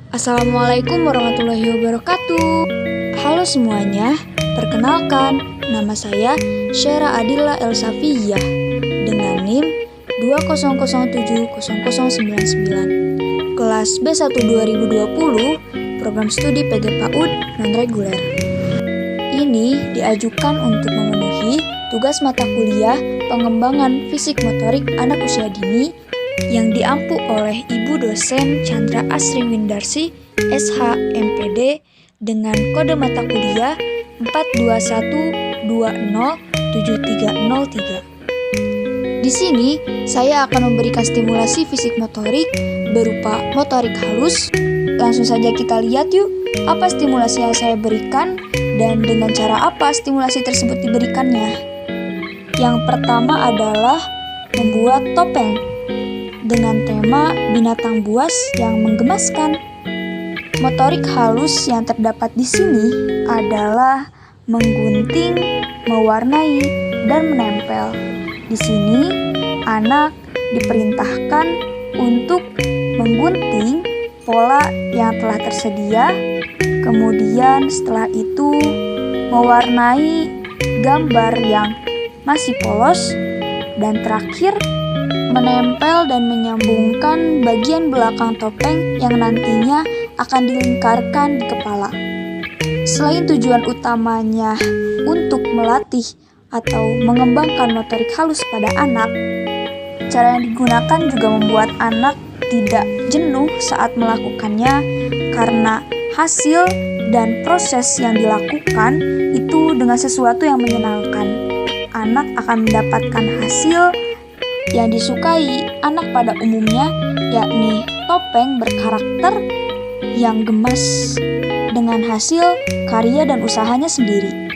Assalamualaikum warahmatullahi wabarakatuh. Halo semuanya, perkenalkan nama saya Syera Adila Elsafiyah dengan NIM 200700099 kelas B1 2020 program studi PG PAUD non-reguler. Ini diajukan untuk memenuhi tugas mata kuliah pengembangan fisik motorik anak usia dini yang diampu oleh Ibu dosen Chandra Asri Windarsi, SH, MPD dengan kode mata kuliah 421207303. Di sini saya akan memberikan stimulasi fisik motorik berupa motorik halus. Langsung saja kita lihat yuk apa stimulasi yang saya berikan dan dengan cara apa stimulasi tersebut diberikannya. Yang pertama adalah membuat topeng dengan tema binatang buas yang menggemaskan. Motorik halus yang terdapat di sini adalah menggunting, mewarnai, dan menempel. Di sini, anak diperintahkan untuk menggunting pola yang telah tersedia, kemudian setelah itu mewarnai gambar yang masih polos, dan terakhir menempel dan menyambungkan bagian belakang topeng yang nantinya akan dilingkarkan di kepala. Selain tujuan utamanya untuk melatih atau mengembangkan motorik halus pada anak, cara yang digunakan juga membuat anak tidak jenuh saat melakukannya karena hasil dan proses yang dilakukan itu dengan sesuatu yang menyenangkan. Anak akan mendapatkan hasil yang disukai anak pada umumnya, yakni topeng berkarakter yang gemas dengan hasil karya dan usahanya sendiri.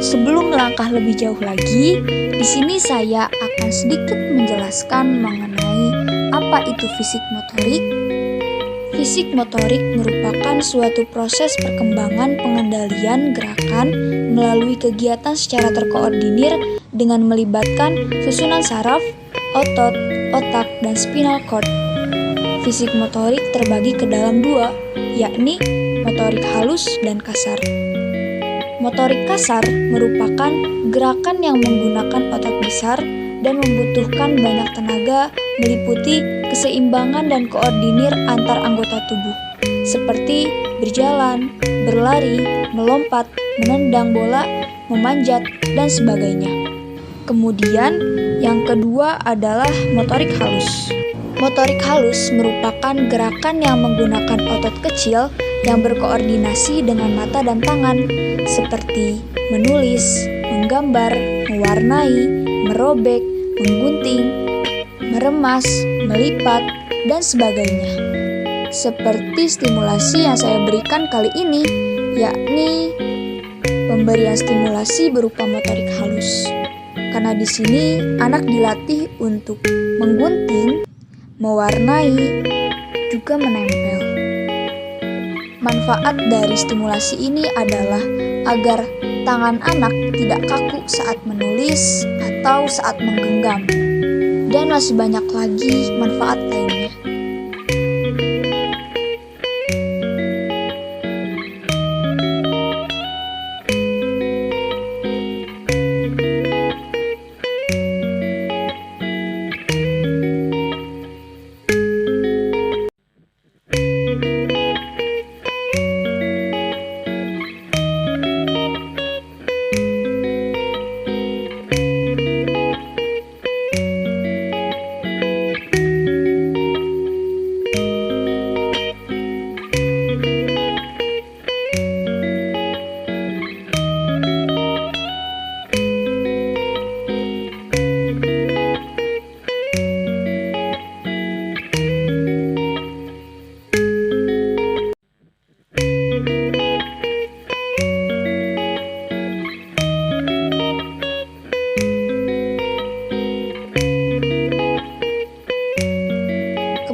Sebelum melangkah lebih jauh lagi, di sini saya akan sedikit menjelaskan mengenai apa itu fisik motorik. Fisik motorik merupakan suatu proses perkembangan pengendalian gerakan melalui kegiatan secara terkoordinir dengan melibatkan susunan saraf, otot, otak, dan spinal cord. Fisik motorik terbagi ke dalam dua, yakni motorik halus dan kasar. Motorik kasar merupakan gerakan yang menggunakan otot besar dan membutuhkan banyak tenaga, meliputi keseimbangan dan koordinir antar anggota tubuh, seperti berjalan, berlari, melompat, menendang bola, memanjat, dan sebagainya. Kemudian, yang kedua adalah motorik halus. Motorik halus merupakan gerakan yang menggunakan otot kecil yang berkoordinasi dengan mata dan tangan, seperti menulis, menggambar, mewarnai, merobek, menggunting, meremas, melipat, dan sebagainya. Seperti stimulasi yang saya berikan kali ini, yakni pemberian stimulasi berupa motorik halus. Karena di sini anak dilatih untuk menggunting, mewarnai, juga menempel. Manfaat dari stimulasi ini adalah agar tangan anak tidak kaku saat menulis atau saat menggenggam, dan masih banyak lagi manfaat lainnya.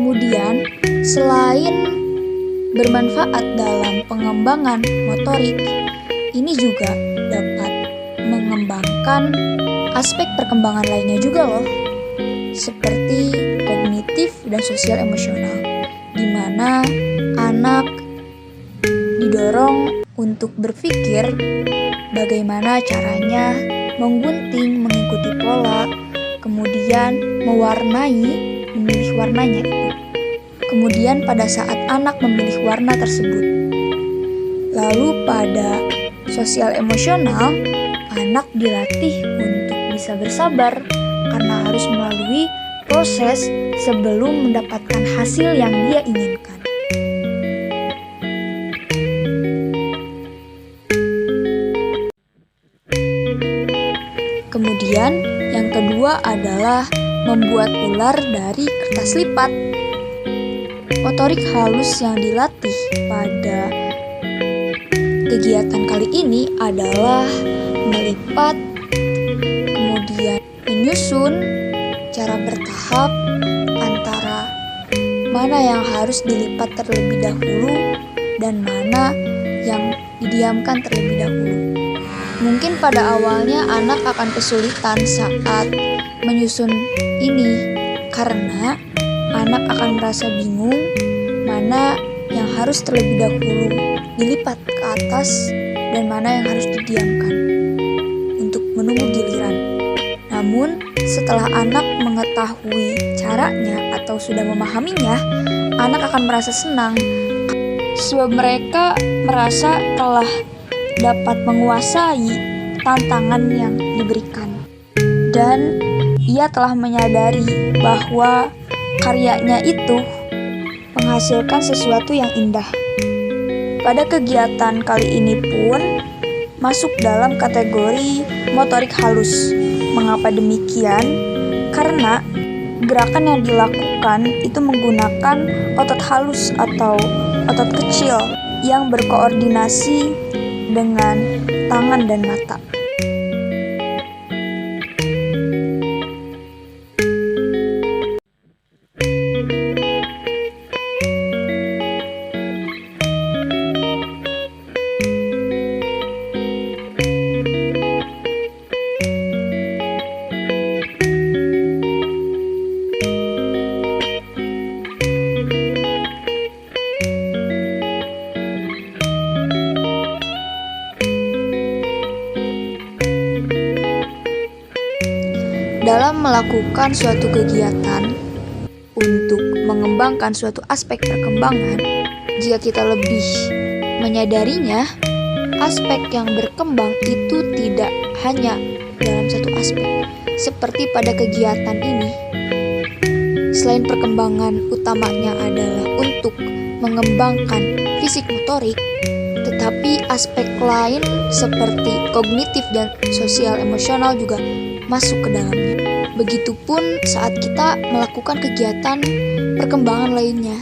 Kemudian, selain bermanfaat dalam pengembangan motorik, ini juga dapat mengembangkan aspek perkembangan lainnya juga loh, seperti kognitif dan sosial emosional, di mana anak didorong untuk berpikir bagaimana caranya menggunting, mengikuti pola, kemudian memilih warnanya itu. Kemudian pada saat anak memilih warna tersebut, lalu pada sosial emosional, anak dilatih untuk bisa bersabar karena harus melalui proses sebelum mendapatkan hasil yang dia inginkan. Kemudian yang kedua adalah membuat ular dari kertas lipat. Motorik halus yang dilatih pada kegiatan kali ini adalah melipat, kemudian menyusun, cara bertahap antara mana yang harus dilipat terlebih dahulu dan mana yang didiamkan terlebih dahulu. Mungkin pada awalnya anak akan kesulitan saat menyusun ini karena anak akan merasa bingung mana yang harus terlebih dahulu dilipat ke atas dan mana yang harus didiamkan untuk menunggu giliran. Namun, setelah anak mengetahui caranya atau sudah memahaminya, anak akan merasa senang sebab mereka merasa telah dapat menguasai tantangan yang diberikan. Dan ia telah menyadari bahwa karyanya itu menghasilkan sesuatu yang indah. Pada kegiatan kali ini pun masuk dalam kategori motorik halus. Mengapa demikian? Karena gerakan yang dilakukan itu menggunakan otot halus atau otot kecil yang berkoordinasi dengan tangan dan mata. Dalam melakukan suatu kegiatan untuk mengembangkan suatu aspek perkembangan, jika kita lebih menyadarinya, aspek yang berkembang itu tidak hanya dalam satu aspek. Seperti pada kegiatan ini, selain perkembangan utamanya adalah untuk mengembangkan fisik motorik, tetapi aspek lain seperti kognitif dan sosial emosional juga masuk ke dalamnya. Begitupun saat kita melakukan kegiatan perkembangan lainnya.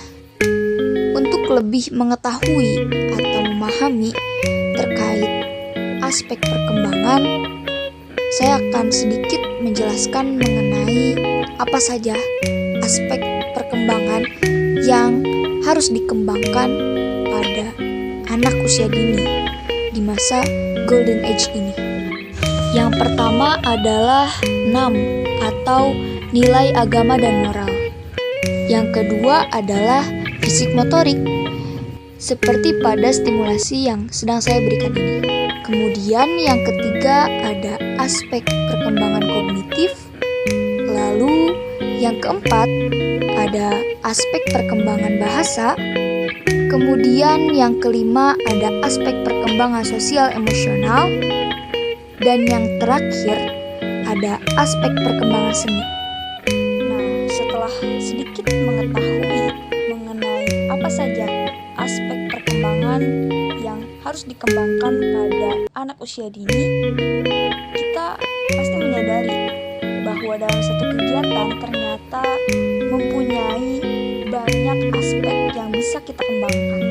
Untuk lebih mengetahui atau memahami terkait aspek perkembangan, saya akan sedikit menjelaskan mengenai apa saja aspek perkembangan yang harus dikembangkan pada anak usia dini di masa Golden Age ini. Yang pertama adalah NAM atau nilai agama dan moral. Yang kedua adalah fisik motorik, seperti pada stimulasi yang sedang saya berikan ini. Kemudian yang ketiga ada aspek perkembangan kognitif. Lalu yang keempat ada aspek perkembangan bahasa. Kemudian yang kelima ada aspek perkembangan sosial emosional. Dan yang terakhir ada aspek perkembangan seni. Nah, setelah sedikit mengetahui mengenai apa saja aspek perkembangan yang harus dikembangkan pada anak usia dini, kita pasti menyadari bahwa dalam satu kegiatan ternyata mempunyai banyak aspek yang bisa kita kembangkan.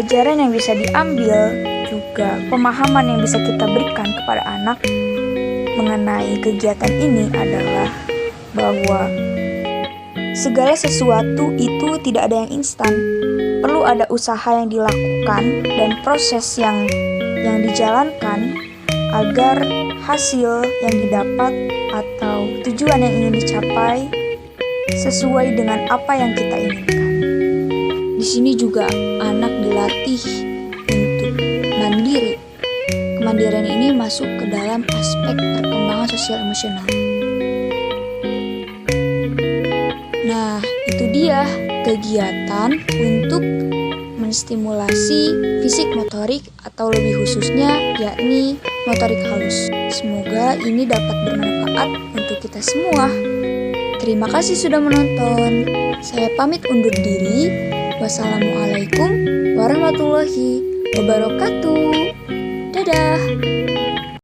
Pelajaran yang bisa diambil, juga pemahaman yang bisa kita berikan kepada anak mengenai kegiatan ini adalah bahwa segala sesuatu itu tidak ada yang instan. Perlu ada usaha yang dilakukan dan proses yang dijalankan agar hasil yang didapat atau tujuan yang ingin dicapai sesuai dengan apa yang kita inginkan. Di sini juga anak dilatih untuk mandiri. Kemandirian ini masuk ke dalam aspek perkembangan sosial emosional. Nah, itu dia kegiatan untuk menstimulasi fisik motorik atau lebih khususnya yakni motorik halus. Semoga ini dapat bermanfaat untuk kita semua. Terima kasih sudah menonton. Saya pamit undur diri. Wassalamualaikum warahmatullahi wabarakatuh. Dadah.